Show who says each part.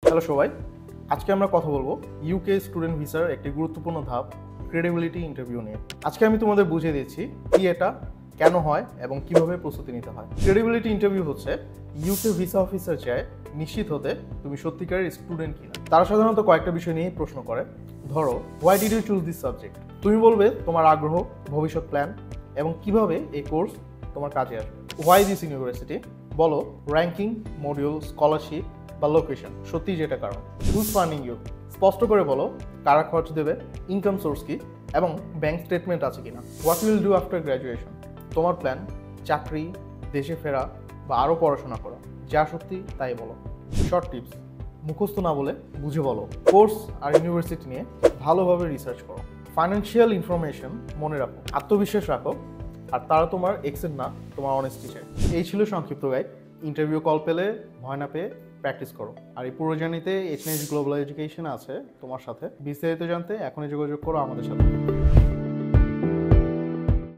Speaker 1: Hello সবাই, আজকে আমরা কথা বলবো ইউকে স্টুডেন্ট ভিসার একটি গুরুত্বপূর্ণ ধাপ ক্রেডিবিলিটি ইন্টারভিউ নিয়ে। আজকে আমি তোমাদের বুঝিয়ে দিচ্ছি কি এটা, কেন হয় এবং কিভাবে প্রস্তুতি নিতে হয়। ক্রেডিবিলিটি ইন্টারভিউ হচ্ছে ইউকে ভিসা অফিসার চায় নিশ্চিত হতে তুমি সত্যিকারের স্টুডেন্ট কিনা। তারা সাধারণত কয়েকটা বিষয় নিয়ে প্রশ্ন করে। ধরো, why did you choose this subject? তুমি বলবে তোমার আগ্রহ, ভবিষ্যৎ প্ল্যান এবং কিভাবে এই কোর্স তোমার কাজে আসবে। Why this university? বলো র্যাঙ্কিং, মডিউল, স্কলারশিপ বা লোকেশন, সত্যি যেটা কারণ। Who's funding you? স্পষ্ট করে বলো কারা খরচ দেবে, ইনকাম সোর্স কি এবং ব্যাংক স্টেটমেন্ট আছে কিনা। What will do after graduation? তোমার প্ল্যান, চাকরি, দেশে ফেরা বা আরও পড়াশোনা করা, যা সত্যি তাই বলো। শর্ট টিপস, মুখস্থ না বলে বুঝে বলো। কোর্স আর ইউনিভার্সিটি নিয়ে ভালোভাবে রিসার্চ করো। ফাইন্যান্সিয়াল ইনফরমেশন মনে রাখো, আত্মবিশ্বাস রাখো, আর তারা তোমার এক্সেন্ট না, তোমার অনেস্টি চাই। এই ছিল সংক্ষিপ্ত গাইড। ইন্টারভিউ কল পেলে ভয় না পেয়ে প্র্যাকটিস করো। আর এই পুরো জার্নিতে এইচএনএইচ গ্লোবাল এডুকেশন আছে তোমার সাথে। বিস্তারিত জানতে এখনই যোগাযোগ করো আমাদের সাথে।